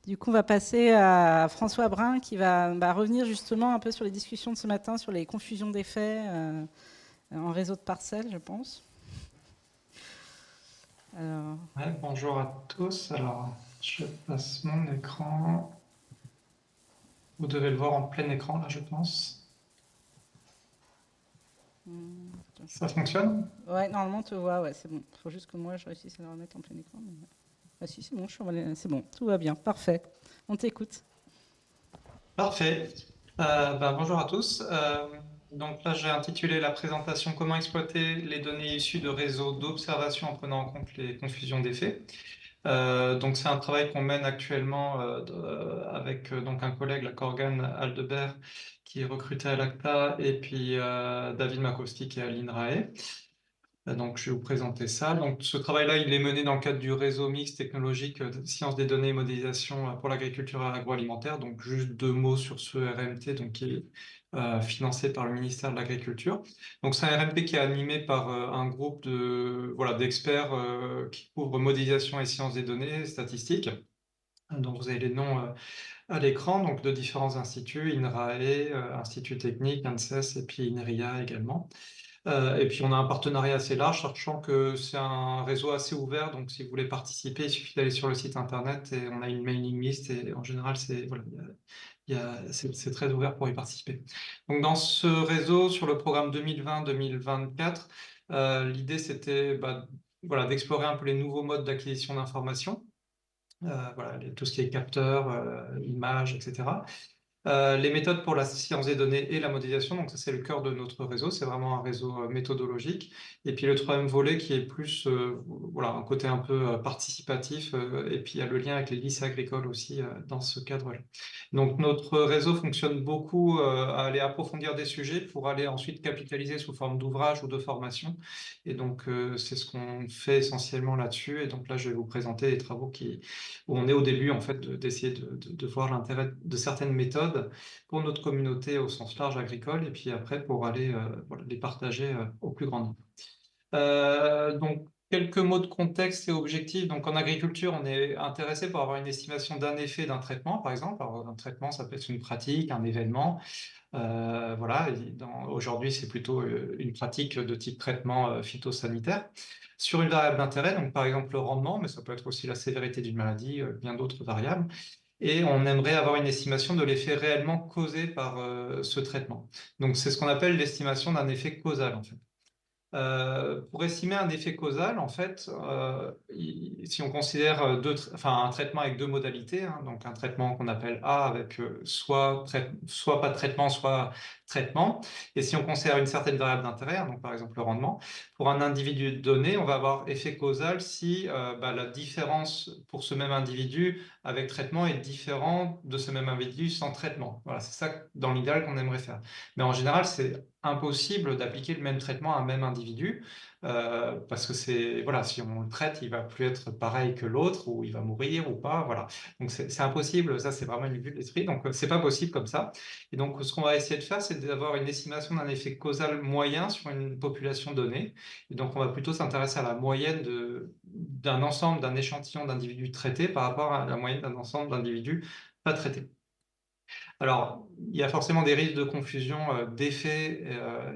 Du coup, on va passer à François Brun qui va revenir justement un peu sur les discussions de ce matin, sur les confusions d'effets en réseau de parcelles, je pense. Alors, Ouais, bonjour à tous. Alors, je passe mon écran. Vous devez le voir en plein écran, là, je pense. Ça fonctionne? ouais, normalement, on te voit, ouais, c'est bon. Il faut juste que moi, je réussisse à le remettre en plein écran. Ah si, c'est bon, c'est bon, tout va bien, parfait. On t'écoute. Parfait. Bonjour à tous. Donc là, j'ai intitulé la présentation Comment exploiter les données issues de réseaux d'observation en prenant en compte les confusions d'effets. Donc c'est un travail qu'on mène actuellement avec donc un collègue, la Corgan Aldebert, qui est recruté à l'ACTA, et puis David Makowski qui est à l'INRAE. Donc, je vais vous présenter ça. Donc, ce travail-là, il est mené dans le cadre du réseau mixte technologique de sciences des données et modélisation pour l'agriculture agroalimentaire. Donc, juste deux mots sur ce RMT, donc, qui est financé par le ministère de l'Agriculture. Donc, c'est un RMP qui est animé par un groupe voilà, d'experts qui couvrent modélisation et sciences des données, statistiques. Donc, vous avez les noms à l'écran, donc de différents instituts, INRAE, Institut technique, ANSES et puis INRIA également. Et puis on a un partenariat assez large, sachant que c'est un réseau assez ouvert. Donc si vous voulez participer, il suffit d'aller sur le site internet et on a une mailing list. Et en général, c'est voilà, c'est très ouvert pour y participer. Donc dans ce réseau, sur le programme 2020-2024, l'idée c'était voilà, d'explorer un peu les nouveaux modes d'acquisition d'informations. Voilà, tout ce qui est capteurs, images, etc. Les méthodes pour la science des données et la modélisation, donc ça c'est le cœur de notre réseau, c'est vraiment un réseau méthodologique. Et puis le troisième volet qui est plus voilà, un côté un peu participatif, et puis il y a le lien avec les lycées agricoles aussi dans ce cadre-là. Donc notre réseau fonctionne beaucoup à aller approfondir des sujets pour aller ensuite capitaliser sous forme d'ouvrages ou de formation. Et donc c'est ce qu'on fait essentiellement là-dessus. Et donc là je vais vous présenter les travaux où on est au début en fait d'essayer de voir l'intérêt de certaines méthodes pour notre communauté au sens large agricole et puis après pour aller voilà, les partager au plus grand nombre. Donc quelques mots de contexte et objectifs. Donc en agriculture, on est intéressé pour avoir une estimation d'un effet d'un traitement, par exemple. Alors, un traitement, ça peut être une pratique, un événement. Voilà, aujourd'hui, c'est plutôt une pratique de type traitement phytosanitaire sur une variable d'intérêt, donc par exemple le rendement, mais ça peut être aussi la sévérité d'une maladie, bien d'autres variables. Et on aimerait avoir une estimation de l'effet réellement causé par ce traitement. Donc c'est ce qu'on appelle l'estimation d'un effet causal, en fait. Pour estimer un effet causal, en fait, si on considère enfin, un traitement avec deux modalités, hein, donc un traitement qu'on appelle A avec soit pas de traitement, soit traitement, et si on considère une certaine variable d'intérêt, hein, donc par exemple le rendement, pour un individu donné, on va avoir effet causal si la différence pour ce même individu avec traitement est différente de ce même individu sans traitement. Voilà, c'est ça dans l'idéal qu'on aimerait faire. Mais en général, c'est impossible d'appliquer le même traitement à un même individu parce que c'est voilà, si on le traite, il va plus être pareil que l'autre ou il va mourir ou pas, voilà. Donc c'est impossible, ça c'est vraiment une vue de l'esprit. Donc c'est pas possible comme ça. Et donc ce qu'on va essayer de faire, c'est d'avoir une estimation d'un effet causal moyen sur une population donnée. Et donc on va plutôt s'intéresser à la moyenne d'un ensemble, d'un échantillon d'individus traités par rapport à la moyenne d'un ensemble d'individus pas traités. Alors, il y a forcément des risques de confusion d'effets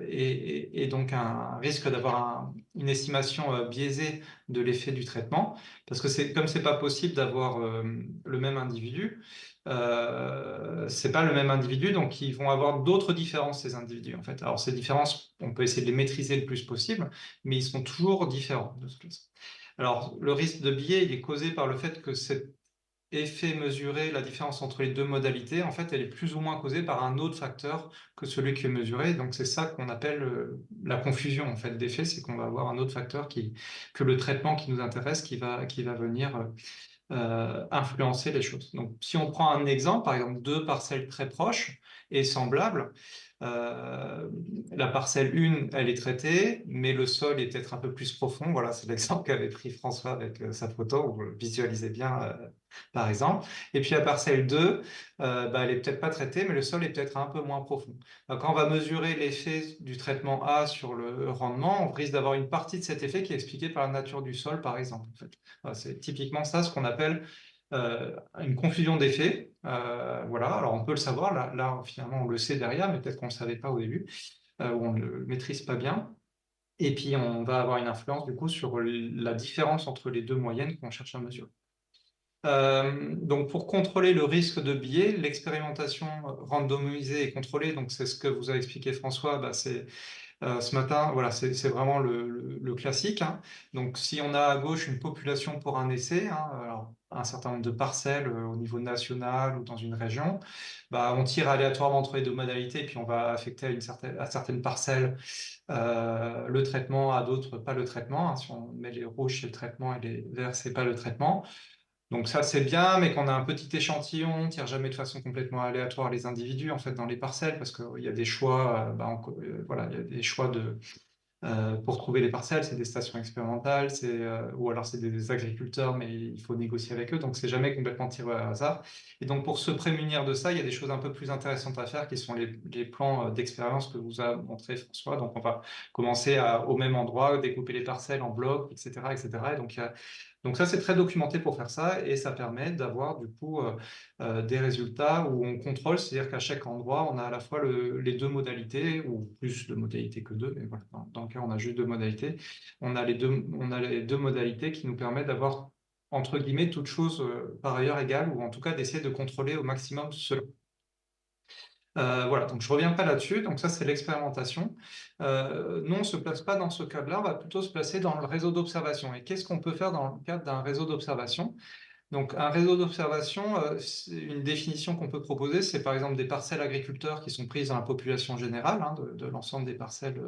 et donc un risque d'avoir une estimation biaisée de l'effet du traitement, parce que comme c'est pas possible d'avoir le même individu, c'est pas le même individu, donc ils vont avoir d'autres différences ces individus en fait. Alors ces différences, on peut essayer de les maîtriser le plus possible, mais ils sont toujours différents de toute façon. Alors le risque de biais, il est causé par le fait que cette effet mesuré, la différence entre les deux modalités, en fait, elle est plus ou moins causée par un autre facteur que celui qui est mesuré. Donc, c'est ça qu'on appelle la confusion, en fait, d'effet, c'est qu'on va avoir un autre facteur que le traitement qui nous intéresse, qui va venir influencer les choses. Donc, si on prend un exemple, par exemple, deux parcelles très proches et semblables, euh, la parcelle 1, elle est traitée, mais le sol est peut-être un peu plus profond. Voilà, c'est l'exemple qu'avait pris François avec sa photo, où vous le visualisez bien, par exemple. Et puis la parcelle 2, elle est peut-être pas traitée, mais le sol est peut-être un peu moins profond. Donc, quand on va mesurer l'effet du traitement A sur le rendement, on risque d'avoir une partie de cet effet qui est expliquée par la nature du sol, par exemple. En fait. Voilà, c'est typiquement ça ce qu'on appelle une confusion d'effets. Voilà, alors on peut le savoir, là finalement on le sait derrière, mais peut-être qu'on ne le savait pas au début, ou on ne le maîtrise pas bien. Et puis on va avoir une influence du coup sur la différence entre les deux moyennes qu'on cherche à mesurer. Donc pour contrôler le risque de biais, l'expérimentation randomisée et contrôlée, donc c'est ce que vous a expliqué François, bah, c'est ce matin, voilà, c'est vraiment le classique, hein. Donc, si on a à gauche une population pour un essai, hein, alors, un certain nombre de parcelles au niveau national ou dans une région, bah, on tire aléatoirement entre les deux modalités, puis on va affecter à certaines parcelles le traitement, à d'autres pas le traitement, hein. Si on met les rouges, c'est le traitement, et les verts, c'est pas le traitement. Donc ça, c'est bien, mais qu'on a un petit échantillon, on ne tire jamais de façon complètement aléatoire les individus, en fait, dans les parcelles, parce qu'il y a des choix, voilà, il y a des choix pour trouver les parcelles, c'est des stations expérimentales, ou alors c'est des agriculteurs, mais il faut négocier avec eux, donc c'est jamais complètement tiré au hasard. Et donc pour se prémunir de ça, il y a des choses un peu plus intéressantes à faire, qui sont les plans d'expérience que vous a montré François. Donc on va commencer au même endroit, découper les parcelles en blocs, etc., etc. Et donc donc ça, c'est très documenté pour faire ça, et ça permet d'avoir du coup des résultats où on contrôle, c'est-à-dire qu'à chaque endroit, on a à la fois les deux modalités, ou plus de modalités que deux, mais voilà, dans le cas, on a juste deux modalités. On a les deux modalités qui nous permettent d'avoir, entre guillemets, toutes choses par ailleurs égales, ou en tout cas d'essayer de contrôler au maximum cela. Voilà, donc je reviens pas là-dessus. Donc ça, c'est l'expérimentation. Nous, on se place pas dans ce cadre-là, on va plutôt se placer dans le réseau d'observation. Et qu'est-ce qu'on peut faire dans le cadre d'un réseau d'observation? Donc un réseau d'observation, une définition qu'on peut proposer, c'est par exemple des parcelles agriculteurs qui sont prises dans la population générale, hein, de l'ensemble des parcelles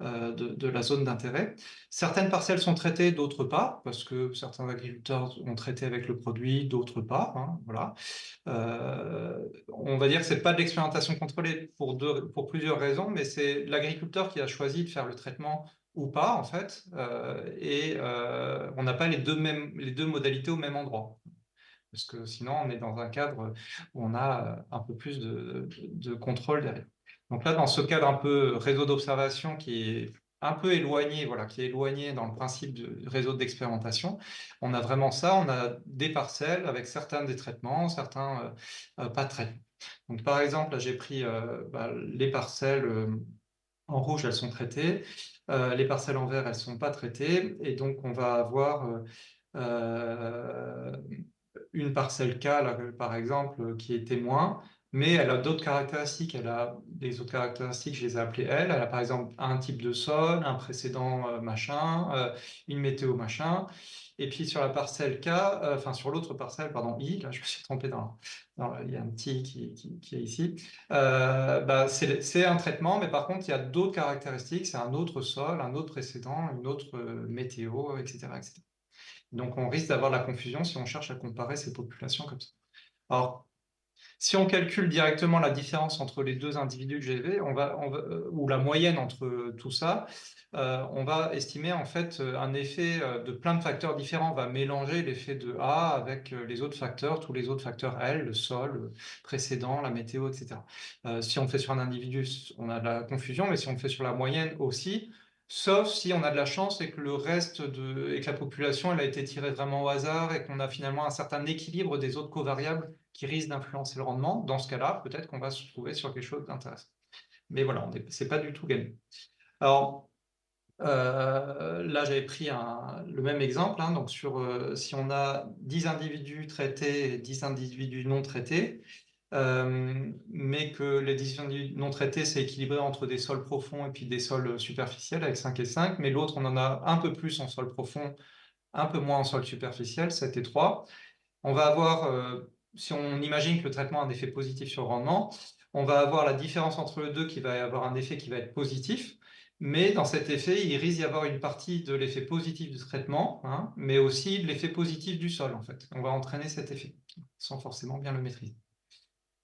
de la zone d'intérêt. Certaines parcelles sont traitées, d'autres pas, parce que certains agriculteurs ont traité avec le produit, d'autres pas, hein, voilà. On va dire que c'est pas de l'expérimentation contrôlée pour plusieurs raisons, mais c'est l'agriculteur qui a choisi de faire le traitement ou pas, en fait, et on n'a pas les deux modalités au même endroit. Parce que sinon, on est dans un cadre où on a un peu plus de contrôle derrière. Donc là, dans ce cadre un peu réseau d'observation qui est un peu éloigné, voilà, qui est éloigné dans le principe de réseau d'expérimentation, on a vraiment ça, on a des parcelles avec certains des traitements, certains pas de traitements. Donc par exemple, là j'ai pris les parcelles en rouge, elles sont traitées, les parcelles en vert, elles ne sont pas traitées, et donc on va avoir euh, une parcelle K, là, par exemple, qui est témoin, mais elle a d'autres caractéristiques. Elle a des autres caractéristiques, je les ai appelées elle. Elle a par exemple un type de sol, un précédent machin, une météo machin. Et puis sur la parcelle K, enfin sur l'autre parcelle, pardon, I, là je me suis trompé il y a un petit qui est ici. C'est un traitement, mais par contre il y a d'autres caractéristiques, c'est un autre sol, un autre précédent, une autre météo, etc., etc. Donc on risque d'avoir de la confusion si on cherche à comparer ces populations comme ça. Alors, si on calcule directement la différence entre les deux individus que j'ai vus, ou la moyenne entre tout ça, on va estimer en fait un effet de plein de facteurs différents. On va mélanger l'effet de A avec les autres facteurs, tous les autres facteurs L, le sol, le précédent, la météo, etc. Si on le fait sur un individu, on a de la confusion, mais si on le fait sur la moyenne aussi, sauf si on a de la chance et que et que la population elle a été tirée vraiment au hasard et qu'on a finalement un certain équilibre des autres covariables qui risque d'influencer le rendement. Dans ce cas-là, peut-être qu'on va se trouver sur quelque chose d'intéressant. Mais voilà, c'est pas du tout gagné. Alors, là, j'avais pris le même exemple, hein, donc si on a 10 individus traités et 10 individus non traités, mais que les 10 individus non traités, c'est équilibré entre des sols profonds et puis des sols superficiels avec 5 et 5, mais l'autre, on en a un peu plus en sol profond, un peu moins en sol superficiel, 7 et 3. On va avoir, si on imagine que le traitement a un effet positif sur le rendement, on va avoir la différence entre les deux qui va avoir un effet qui va être positif, mais dans cet effet, il risque d'y avoir une partie de l'effet positif du traitement, hein, mais aussi de l'effet positif du sol, en fait. On va entraîner cet effet, sans forcément bien le maîtriser.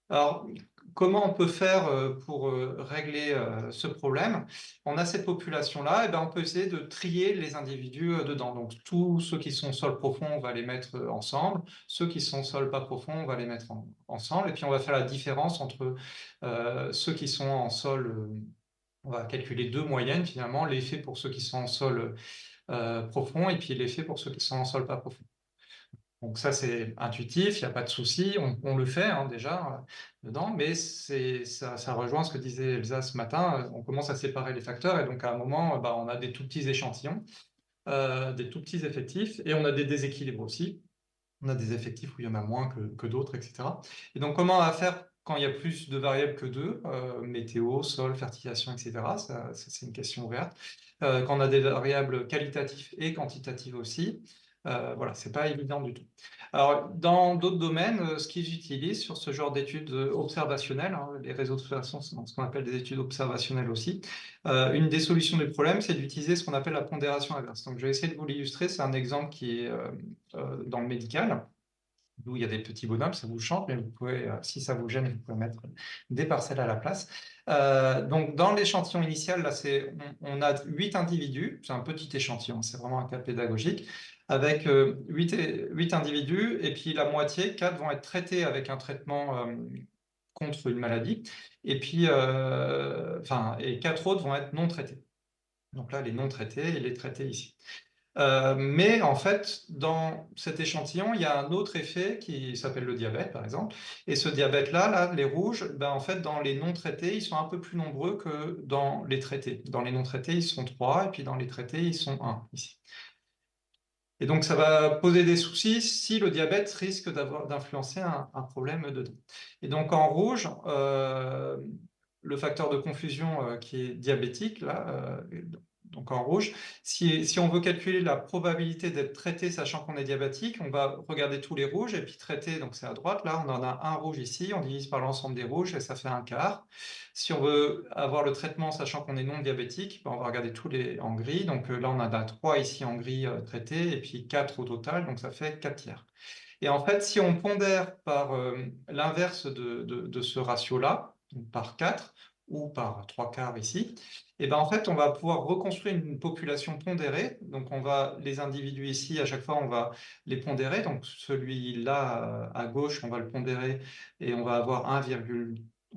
Alors, comment on peut faire pour régler ce problème? On a cette population-là, et ben on peut essayer de trier les individus dedans. Donc, tous ceux qui sont sol profond, on va les mettre ensemble. Ceux qui sont sol pas profond, on va les mettre ensemble. Et puis, on va faire la différence entre ceux qui sont en sol. On va calculer deux moyennes, finalement, l'effet pour ceux qui sont en sol profond et puis l'effet pour ceux qui sont en sol pas profond. Donc ça, c'est intuitif, il n'y a pas de souci, on le fait hein, déjà dedans, mais ça rejoint ce que disait Elsa ce matin, on commence à séparer les facteurs, et donc à un moment, on a des tout petits échantillons, des tout petits effectifs, et on a des déséquilibres aussi. On a des effectifs où il y en a moins que d'autres, etc. Et donc, comment on va faire quand il y a plus de variables que deux, météo, sol, fertilisation, etc. Ça, c'est une question ouverte. Quand on a des variables qualitatives et quantitatives aussi, voilà, c'est pas évident du tout. Alors, dans d'autres domaines, ce qu'ils utilisent sur ce genre d'études observationnelles, hein, les réseaux d'observation sont ce qu'on appelle des études observationnelles aussi, une des solutions du problème, c'est d'utiliser ce qu'on appelle la pondération inverse. Donc, je vais essayer de vous l'illustrer. C'est un exemple qui est dans le médical, d'où il y a des petits bonhommes, ça vous chante, mais vous pouvez, si ça vous gêne, vous pouvez mettre des parcelles à la place. Donc, dans l'échantillon initial, là, on a 8 individus, c'est un petit échantillon, c'est vraiment un cas pédagogique, avec 8 individus, et puis la moitié, 4, vont être traités avec un traitement contre une maladie, et puis, et 4 autres vont être non traités. Donc là, les non traités et les traités ici. Mais en fait, dans cet échantillon, il y a un autre effet qui s'appelle le diabète, par exemple. Et ce diabète-là, là, les rouges, en fait, dans les non traités, ils sont un peu plus nombreux que dans les traités. Dans les non traités, ils sont 3, et puis dans les traités, ils sont 1, ici. Et donc, ça va poser des soucis si le diabète risque d'influencer un problème dedans. Et donc, en rouge, le facteur de confusion qui est diabétique, là, donc en rouge, si on veut calculer la probabilité d'être traité sachant qu'on est diabétique, on va regarder tous les rouges et puis traiter, donc c'est à droite, là, on en a un rouge ici, on divise par l'ensemble des rouges et ça fait un quart. Si on veut avoir le traitement sachant qu'on est non diabétique, on va regarder tous les en gris, donc là on en a 3 ici en gris traités et puis 4 au total, donc ça fait 4 tiers. Et en fait, si on pondère par l'inverse de ce ratio-là, par 4 ou par 3 quarts ici, et en fait, on va pouvoir reconstruire une population pondérée. Donc, les individus ici, à chaque fois, on va les pondérer. Donc, celui-là, à gauche, on va le pondérer et on va avoir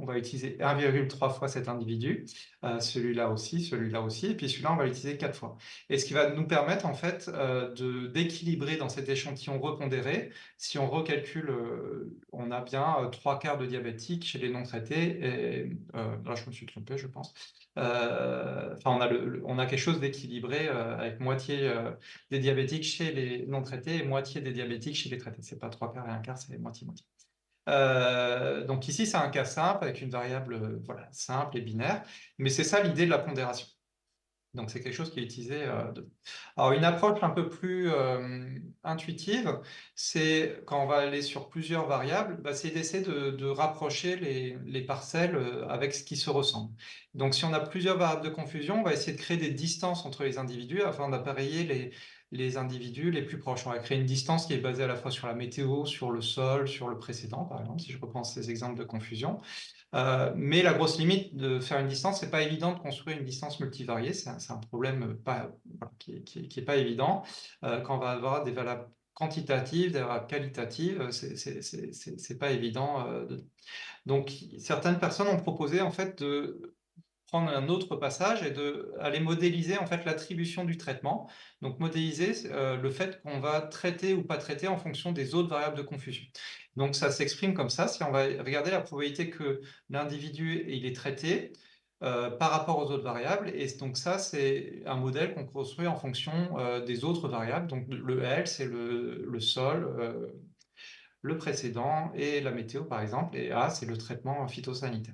on va utiliser 1,3 fois cet individu, celui-là aussi, et puis celui-là, on va l'utiliser 4 fois. Et ce qui va nous permettre, en fait, d'équilibrer dans cet échantillon repondéré. Si on recalcule, on a bien 3 quarts de diabétiques chez les non-traités. Et là, je me suis trompé, je pense. On a quelque chose d'équilibré avec moitié des diabétiques chez les non-traités et moitié des diabétiques chez les traités. C'est pas 3 quarts et un quart, c'est moitié-moitié. Donc ici, c'est un cas simple avec une variable voilà, simple et binaire, mais c'est ça l'idée de la pondération. Donc c'est quelque chose qui est utilisé. Alors une approche un peu plus intuitive, c'est quand on va aller sur plusieurs variables, c'est d'essayer de rapprocher les parcelles avec ce qui se ressemble. Donc si on a plusieurs variables de confusion, on va essayer de créer des distances entre les individus afin d'appareiller les individus les plus proches. On va créer une distance qui est basée à la fois sur la météo, sur le sol, sur le précédent, par exemple, si je reprends ces exemples de confusion. Mais la grosse limite de faire une distance, c'est pas évident de construire une distance multivariée. C'est un problème qui est pas évident. Quand on va avoir des variables quantitatives, des variables qualitatives, c'est pas évident. Donc, certaines personnes ont proposé en fait de prendre un autre passage et d'aller modéliser en fait l'attribution du traitement. Donc modéliser le fait qu'on va traiter ou pas traiter en fonction des autres variables de confusion. Donc ça s'exprime comme ça. Si on va regarder la probabilité que l'individu il est traité par rapport aux autres variables, et donc ça c'est un modèle qu'on construit en fonction des autres variables. Donc le L c'est le sol, le précédent et la météo par exemple, et A c'est le traitement phytosanitaire.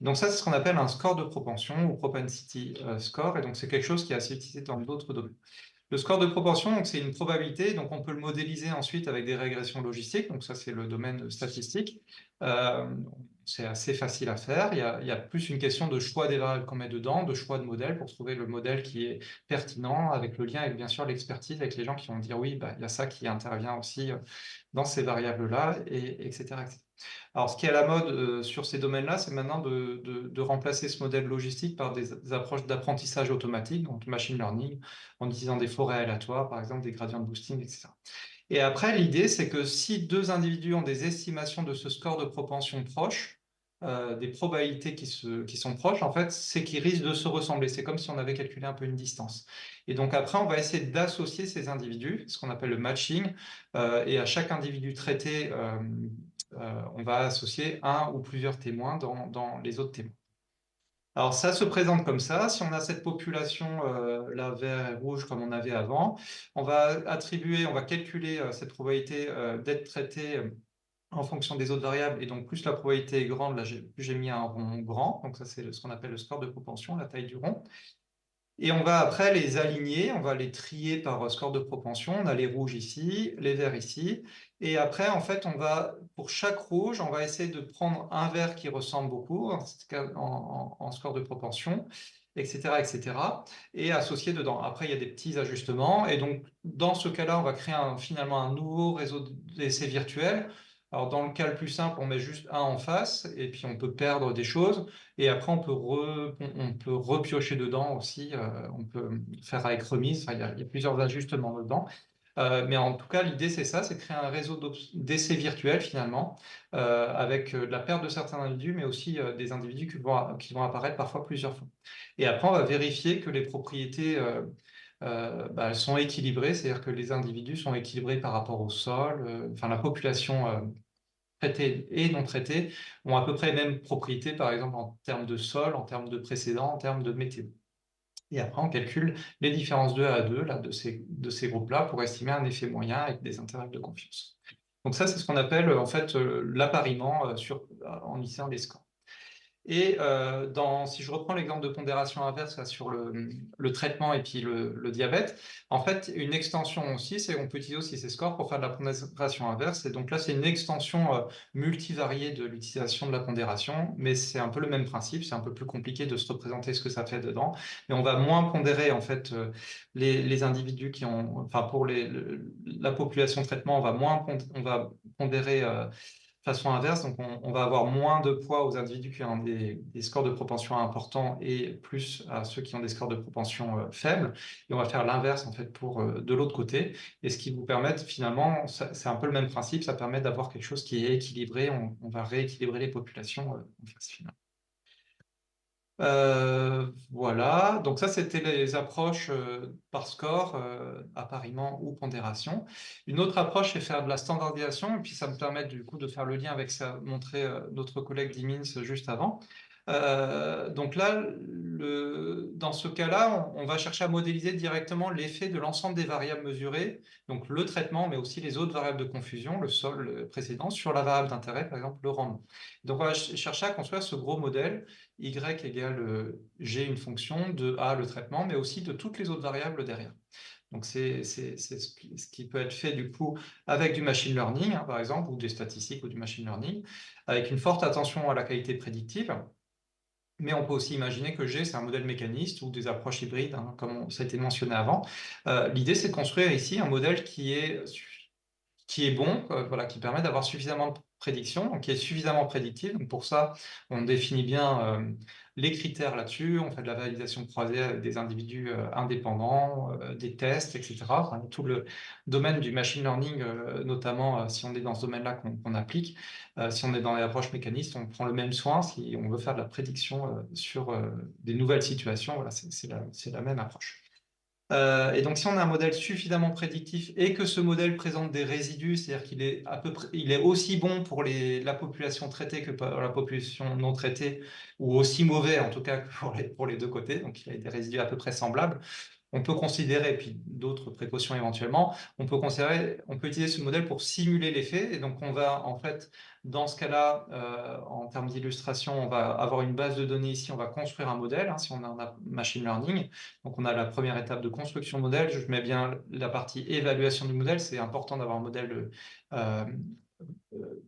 Donc ça, c'est ce qu'on appelle un score de propension ou propensity score, et donc c'est quelque chose qui est assez utilisé dans d'autres domaines. Le score de propension, c'est une probabilité, donc on peut le modéliser ensuite avec des régressions logistiques, donc ça c'est le domaine statistique. C'est assez facile à faire, il y a plus une question de choix des variables qu'on met dedans, de choix de modèle pour trouver le modèle qui est pertinent, avec le lien avec bien sûr l'expertise, avec les gens qui vont dire oui, il y a ça qui intervient aussi dans ces variables-là, etc., etc. Alors, ce qui est à la mode sur ces domaines-là, c'est maintenant de remplacer ce modèle logistique par des approches d'apprentissage automatique, donc machine learning, en utilisant des forêts aléatoires, par exemple des gradients de boosting, etc. Et après, l'idée, c'est que si deux individus ont des estimations de ce score de propension proche, des probabilités qui sont proches, en fait, c'est qu'ils risquent de se ressembler. C'est comme si on avait calculé un peu une distance. Et donc après, on va essayer d'associer ces individus, ce qu'on appelle le matching, et à chaque individu traité, on va associer un ou plusieurs témoins dans les autres témoins. Alors ça se présente comme ça. Si on a cette population là vert et rouge comme on avait avant, on va calculer cette probabilité d'être traité en fonction des autres variables, et donc plus la probabilité est grande, là plus j'ai mis un rond grand, donc ça c'est ce qu'on appelle le score de propension, la taille du rond. Et on va après les aligner, on va les trier par score de propension. On a les rouges ici, les verts ici. Et après, en fait, pour chaque rouge, on va essayer de prendre un vert qui ressemble beaucoup en score de propension, etc., etc., et associer dedans. Après, il y a des petits ajustements. Et donc, dans ce cas-là, on va créer finalement un nouveau réseau d'essais virtuels. Alors, dans le cas le plus simple, on met juste un en face, et puis on peut perdre des choses. Et après, on peut repiocher dedans aussi, on peut faire avec remise, enfin, il y a plusieurs ajustements dedans. Mais en tout cas, l'idée, c'est ça, c'est de créer un réseau d'essais virtuels finalement, avec de la perte de certains individus, mais aussi des individus qui vont apparaître parfois plusieurs fois. Et après, on va vérifier que les propriétés elles sont équilibrées, c'est-à-dire que les individus sont équilibrés par rapport au sol, enfin la population traités et non traités ont à peu près les mêmes propriétés, par exemple en termes de sol, en termes de précédent, en termes de météo. Et après, on calcule les différences 2 à 2 là, de ces groupes-là pour estimer un effet moyen avec des intervalles de confiance. Donc ça, c'est ce qu'on appelle en fait l'appariement en lissant les scores. Et si je reprends l'exemple de pondération inverse là, sur le traitement et puis le diabète, en fait, une extension aussi, c'est on peut utiliser aussi ces scores pour faire de la pondération inverse. Et donc là, c'est une extension multivariée de l'utilisation de la pondération, mais c'est un peu le même principe. C'est un peu plus compliqué de se représenter ce que ça fait dedans. Mais on va moins pondérer en fait les individus qui ont, enfin pour la population traitement, on va pondérer façon inverse, donc on va avoir moins de poids aux individus qui ont des scores de propension importants et plus à ceux qui ont des scores de propension faibles. Et on va faire l'inverse en fait pour de l'autre côté. Et ce qui vous permet finalement, c'est un peu le même principe, ça permet d'avoir quelque chose qui est équilibré. On va rééquilibrer les populations en phase finale. Voilà, donc ça c'était les approches par score, appariement ou pondération. Une autre approche c'est faire de la standardisation, et puis ça me permet du coup de faire le lien avec ça, montré notre collègue Dimins juste avant. Donc là, dans ce cas-là, on va chercher à modéliser directement l'effet de l'ensemble des variables mesurées, donc le traitement, mais aussi les autres variables de confusion, le sol précédent, sur la variable d'intérêt, par exemple le rendement. Donc on va chercher à construire ce gros modèle y égale g une fonction, de a le traitement, mais aussi de toutes les autres variables derrière. Donc c'est ce qui peut être fait du coup avec du machine learning, hein, par exemple, ou des statistiques ou du machine learning, avec une forte attention à la qualité prédictive. Mais on peut aussi imaginer que G, c'est un modèle mécaniste ou des approches hybrides, hein, comme ça a été mentionné avant. L'idée, c'est de construire ici un modèle qui est bon, voilà, qui permet d'avoir suffisamment de prédiction, donc qui est suffisamment prédictif. Donc pour ça, on définit bien les critères là-dessus, on fait de la validation croisée avec des individus indépendants, des tests, etc. Enfin, tout le domaine du machine learning, notamment si on est dans ce domaine-là qu'on applique. Si on est dans les approches mécanistes, on prend le même soin. Si on veut faire de la prédiction sur des nouvelles situations, voilà, c'est la même approche. Et donc, si on a un modèle suffisamment prédictif et que ce modèle présente des résidus, c'est-à-dire qu'il est il est aussi bon pour la population traitée que pour la population non traitée, ou aussi mauvais en tout cas que pour les deux côtés, donc il a des résidus à peu près semblables, on peut considérer, et puis d'autres précautions éventuellement, on peut utiliser ce modèle pour simuler l'effet. Et donc, on va, en fait, dans ce cas-là, en termes d'illustration, on va avoir une base de données ici, on va construire un modèle, hein, si on a un machine learning. Donc, on a la première étape de construction de modèle. Je mets bien la partie évaluation du modèle. C'est important d'avoir un modèle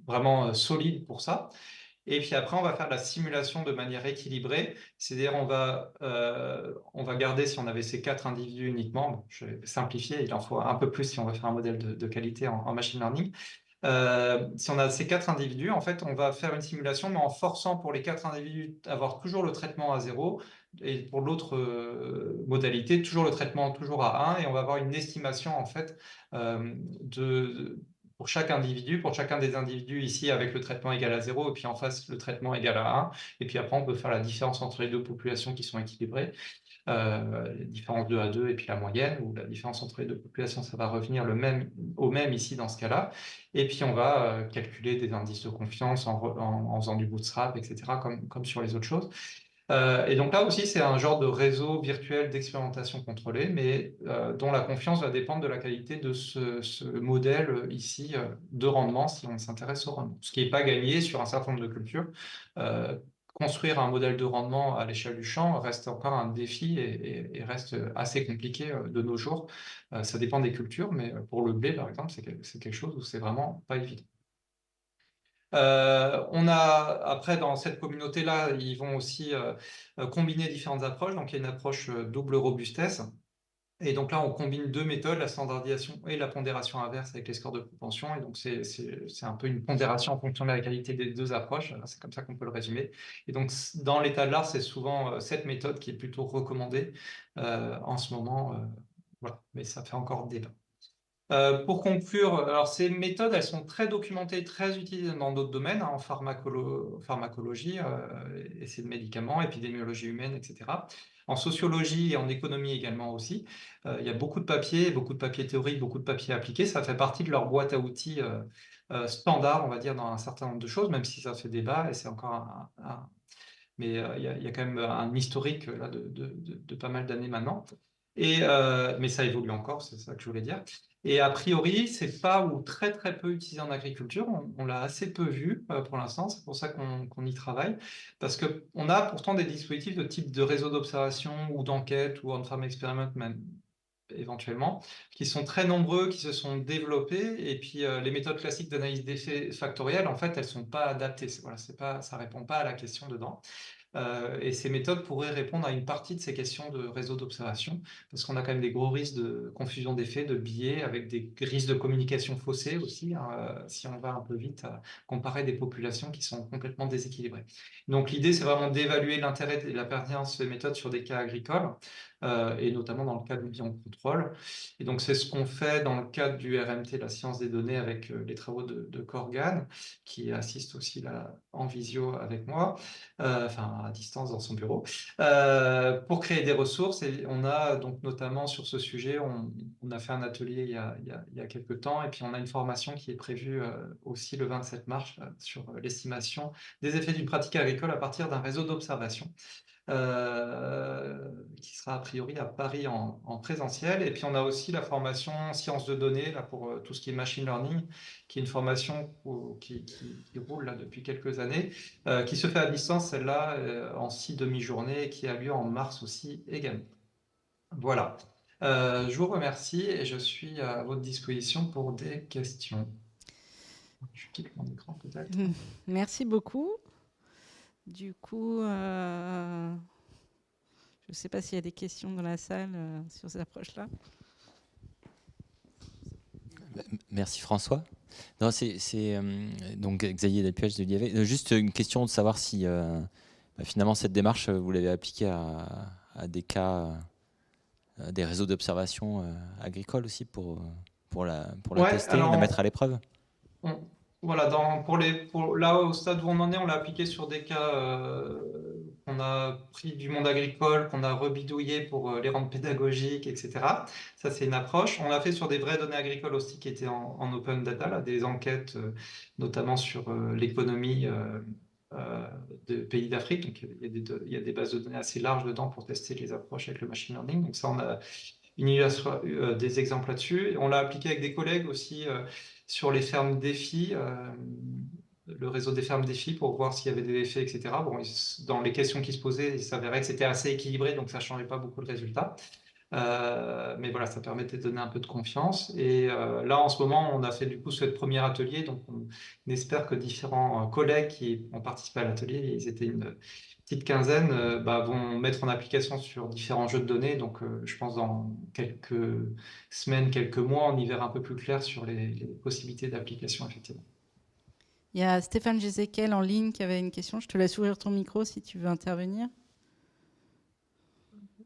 vraiment solide pour ça. Et puis après, on va faire de la simulation de manière équilibrée. C'est-à-dire, on va garder, si on avait ces 4 individus uniquement, bon, je vais simplifier, il en faut un peu plus si on veut faire un modèle de qualité en machine learning. Si on a ces 4 individus, en fait, on va faire une simulation, mais en forçant pour les 4 individus d'avoir toujours le traitement à 0, et pour l'autre modalité, toujours le traitement toujours à 1, et on va avoir une estimation, en fait, pour chaque individu, pour chacun des individus ici avec le traitement égal à 0, et puis en face le traitement égal à 1. Et puis après, on peut faire la différence entre les deux populations qui sont équilibrées. Les différences 2 à 2 et puis la moyenne, ou la différence entre les deux populations, ça va revenir au même ici dans ce cas-là. Et puis on va calculer des indices de confiance en faisant du bootstrap, etc., comme sur les autres choses. Et donc là aussi, c'est un genre de réseau virtuel d'expérimentation contrôlée, mais dont la confiance va dépendre de la qualité de ce modèle ici de rendement, si on s'intéresse au rendement. Ce qui n'est pas gagné sur un certain nombre de cultures. Construire un modèle de rendement à l'échelle du champ reste encore un défi et reste assez compliqué de nos jours. Ça dépend des cultures, mais pour le blé, par exemple, c'est quelque chose où c'est vraiment pas évident. On a, après, dans cette communauté-là, ils vont aussi combiner différentes approches. Donc, il y a une approche double robustesse. Et donc là, on combine deux méthodes, la standardisation et la pondération inverse avec les scores de propension. Et donc, c'est un peu une pondération en fonction de la qualité des deux approches. C'est comme ça qu'on peut le résumer. Et donc, dans l'état de l'art, c'est souvent cette méthode qui est plutôt recommandée en ce moment. Voilà. Mais ça fait encore débat. Pour conclure, alors ces méthodes, elles sont très documentées, très utilisées dans d'autres domaines, en pharmacologie, essais de médicaments, épidémiologie humaine, etc. En sociologie et en économie également aussi. Il y a beaucoup de papiers théoriques, beaucoup de papiers appliqués. Ça fait partie de leur boîte à outils standard, on va dire, dans un certain nombre de choses, même si ça fait débat, et c'est encore mais il y a quand même un historique là, de pas mal d'années maintenant. Mais ça évolue encore, c'est ça que je voulais dire. Et a priori, c'est pas ou très très peu utilisé en agriculture. On l'a assez peu vu pour l'instant. C'est pour ça qu'on y travaille, parce que on a pourtant des dispositifs de type de réseau d'observation ou d'enquête ou on-farm experiment même éventuellement, qui sont très nombreux, qui se sont développés. Et puis les méthodes classiques d'analyse d'effets factoriels, en fait, elles sont pas adaptées. Voilà, ça répond pas à la question dedans. Et ces méthodes pourraient répondre à une partie de ces questions de réseau d'observation, parce qu'on a quand même des gros risques de confusion d'effets, de biais, avec des risques de communication faussée aussi, hein, si on va un peu vite à comparer des populations qui sont complètement déséquilibrées. Donc l'idée, c'est vraiment d'évaluer l'intérêt et la pertinence des méthodes sur des cas agricoles, et notamment dans le cadre du biocontrôle. Et donc c'est ce qu'on fait dans le cadre du RMT, la science des données, avec les travaux de Corgan, qui assiste aussi là, en visio avec moi. Enfin à distance dans son bureau, pour créer des ressources. Et on a donc notamment sur ce sujet, on a fait un atelier il y a quelques temps, et puis on a une formation qui est prévue aussi le 27 mars sur l'estimation des effets d'une pratique agricole à partir d'un réseau d'observation. Qui sera a priori à Paris en présentiel. Et puis on a aussi la formation sciences de données là, pour tout ce qui est machine learning, qui est une formation qui roule là, depuis quelques années, qui se fait à distance, celle-là, en 6 demi-journées, et qui a lieu en mars aussi également. Voilà. Je vous remercie et je suis à votre disposition pour des questions. Je quitte mon écran peut-être. Merci beaucoup. Du coup, je ne sais pas s'il y a des questions dans la salle sur cette approche-là. Merci François. Non, c'est donc Xavier Delpuech de l'IAV. Juste une question de savoir si finalement cette démarche, vous l'avez appliquée à des cas, des réseaux d'observation agricoles aussi pour la Ouais, tester, la alors mettre à l'épreuve. voilà, là, au stade où on en est, on l'a appliqué sur des cas qu'on a pris du monde agricole, qu'on a rebidouillé pour les rendre pédagogiques, etc. Ça, c'est une approche. On l'a fait sur des vraies données agricoles aussi qui étaient en open data, là, des enquêtes notamment sur l'économie de pays d'Afrique. Donc, il y a des bases de données assez larges dedans pour tester les approches avec le machine learning. Donc, ça, on a des exemples là-dessus. On l'a appliqué avec des collègues aussi sur les fermes défis, le réseau des fermes défis, pour voir s'il y avait des effets, etc. Bon, dans les questions qui se posaient, il s'avérait que c'était assez équilibré, donc ça ne changeait pas beaucoup le résultat. Mais voilà, ça permettait de donner un peu de confiance. Et là, en ce moment, on a fait du coup ce premier atelier. Donc, on espère que différents collègues qui ont participé à l'atelier, ils étaient une petite quinzaine, vont mettre en application sur différents jeux de données. Donc, je pense dans quelques semaines, quelques mois, on y verra un peu plus clair sur les possibilités d'application, effectivement. Il y a Stéphane Gézéquel en ligne qui avait une question. Je te laisse ouvrir ton micro si tu veux intervenir.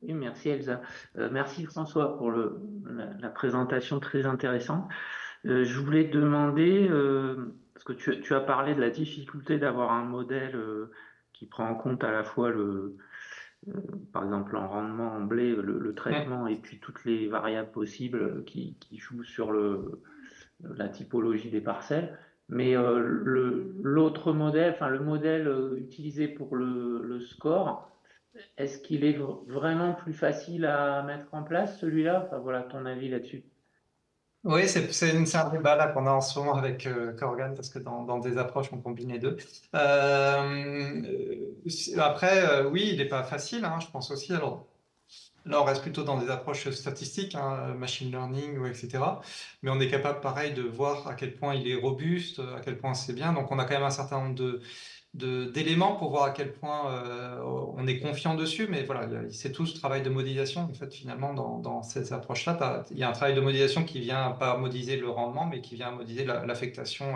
Oui, merci Elsa. Merci François pour la présentation très intéressante. Je voulais te demander, parce que tu as parlé de la difficulté d'avoir un modèle qui prend en compte à la fois euh, par exemple en rendement en blé, le Mm. traitement et puis toutes les variables possibles qui jouent sur la typologie des parcelles. Mais l'autre modèle, enfin le modèle utilisé pour le score, est-ce qu'il est vraiment plus facile à mettre en place celui-là? Enfin voilà ton avis là-dessus. Oui, c'est un débat là qu'on a en ce moment avec Corgan, parce que dans des approches, on combine les deux. Après, oui, il n'est pas facile, hein, je pense aussi. Alors, là, on reste plutôt dans des approches statistiques, hein, machine learning, etc. Mais on est capable, pareil, de voir à quel point il est robuste, à quel point c'est bien. Donc, on a quand même un certain nombre d'éléments pour voir à quel point on est confiant dessus. Mais voilà, c'est tout ce travail de modélisation. En fait, finalement, dans ces approches-là, il y a un travail de modélisation qui vient pas modéliser le rendement, mais qui vient modéliser l'affectation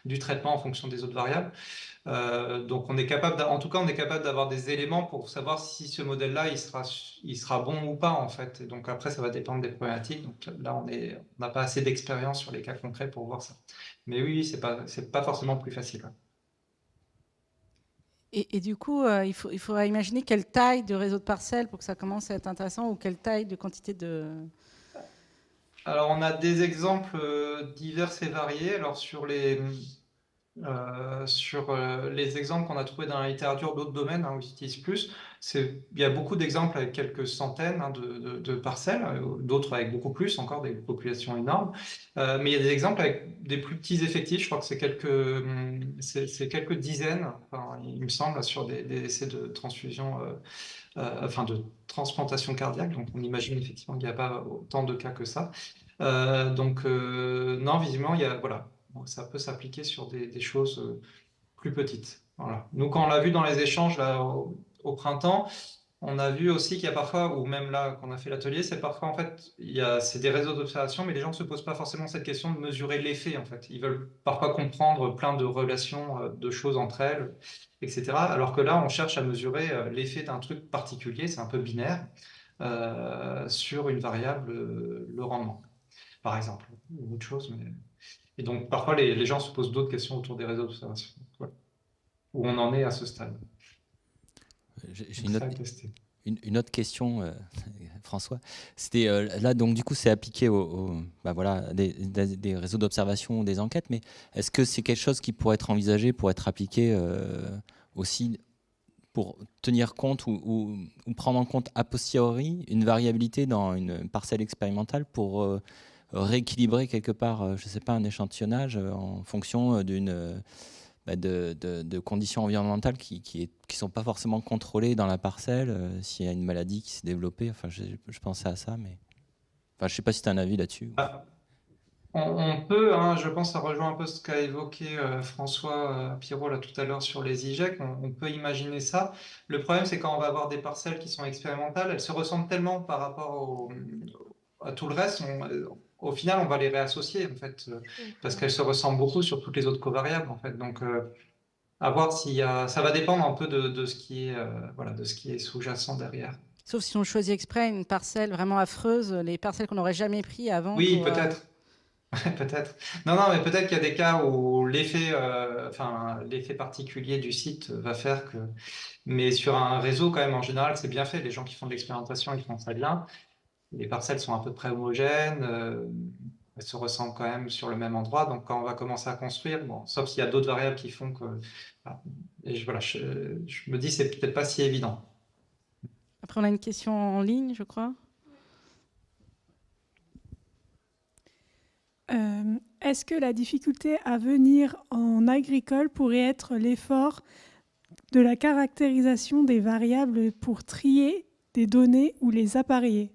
du traitement en fonction des autres variables. Donc, on est capable, en tout cas, on est capable d'avoir des éléments pour savoir si ce modèle-là, il sera bon ou pas, en fait. Et donc, après, ça va dépendre des problématiques. Donc, là, on n'a pas assez d'expérience sur les cas concrets pour voir ça. Mais oui, c'est pas forcément plus facile. Ouais. Et du coup, il faudra imaginer quelle taille de réseau de parcelles pour que ça commence à être intéressant ou quelle taille de quantité de... Alors, on a des exemples divers et variés. Alors, sur les exemples qu'on a trouvés dans la littérature d'autres domaines, hein, où ils utilisent plus, il y a beaucoup d'exemples avec quelques centaines, hein, de parcelles, d'autres avec beaucoup plus, encore des populations énormes. Mais il y a des exemples avec des plus petits effectifs, je crois que c'est quelques dizaines, enfin, il me semble, sur des essais de transfusion, enfin de transplantation cardiaque. Donc on imagine effectivement qu'il n'y a pas autant de cas que ça. Non, visiblement, voilà. Bon, ça peut s'appliquer sur des choses plus petites. Voilà. Nous, quand on l'a vu dans les échanges là, au printemps, on a vu aussi qu'il y a parfois, ou même là, qu'on a fait l'atelier, c'est parfois, en fait, c'est des réseaux d'observation, mais les gens ne se posent pas forcément cette question de mesurer l'effet, en fait. Ils veulent parfois comprendre plein de relations, de choses entre elles, etc. Alors que là, on cherche à mesurer l'effet d'un truc particulier, c'est un peu binaire, sur une variable, le rendement, par exemple, ou autre chose. Et donc, parfois, les gens se posent d'autres questions autour des réseaux d'observation. Voilà. Où on en est à ce stade. J'ai Donc, ça à tester. une autre question, François. C'était là, donc du coup, c'est appliqué bah voilà, des réseaux d'observation, des enquêtes, mais est-ce que c'est quelque chose qui pourrait être envisagé pour être appliqué aussi pour tenir compte ou prendre en compte a posteriori une variabilité dans une parcelle expérimentale pour rééquilibrer quelque part, je ne sais pas, un échantillonnage en fonction de conditions environnementales qui sont pas forcément contrôlées dans la parcelle, s'il y a une maladie qui s'est développée. Enfin, je pensais à ça, mais enfin, je sais pas si tu as un avis là-dessus. Ah, on peut, hein, je pense, ça rejoint un peu ce qu'a évoqué François Pirot là tout à l'heure sur les IGEC. On peut imaginer ça. Le problème, c'est quand on va avoir des parcelles qui sont expérimentales, elles se ressemblent tellement par rapport à tout le reste. Au final, on va les réassocier en fait, parce qu'elles se ressemblent beaucoup sur toutes les autres covariables en fait. Donc, à voir ça va dépendre un peu de ce qui est, voilà, de ce qui est sous-jacent derrière. Sauf si on choisit exprès une parcelle vraiment affreuse, les parcelles qu'on n'aurait jamais pris avant Oui, pour... peut-être. Peut-être. Non, non, mais peut-être qu'il y a des cas où l'effet particulier du site va faire que. Mais sur un réseau, quand même, en général, c'est bien fait. Les gens qui font de l'expérimentation, ils font ça bien. Les parcelles sont à peu près homogènes. Elles se ressemblent quand même sur le même endroit. Donc, quand on va commencer à construire, bon, sauf s'il y a d'autres variables qui font que. Voilà. Et voilà, je me dis, c'est peut-être pas si évident. Après, on a une question en ligne, je crois. Est-ce que la difficulté à venir en agricole pourrait être l'effort de la caractérisation des variables pour trier des données ou les appareiller?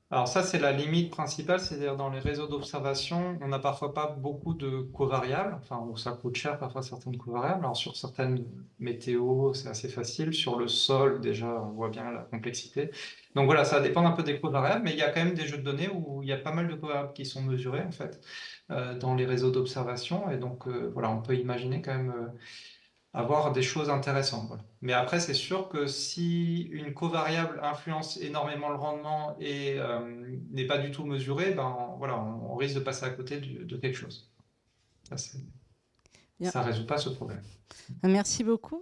Alors ça, c'est la limite principale, c'est-à-dire dans les réseaux d'observation, on n'a parfois pas beaucoup de covariables, enfin, où ça coûte cher parfois certaines covariables. Alors sur certaines météos, c'est assez facile. Sur le sol, déjà, on voit bien la complexité. Donc voilà, ça dépend un peu des covariables, mais il y a quand même des jeux de données où il y a pas mal de covariables qui sont mesurés, en fait, dans les réseaux d'observation. Et donc voilà, on peut imaginer quand même avoir des choses intéressantes. Voilà. Mais après, c'est sûr que si une covariable influence énormément le rendement et n'est pas du tout mesurée, ben, voilà, on risque de passer à côté de quelque chose. Ça Bien. ne résout pas ce problème. Merci beaucoup.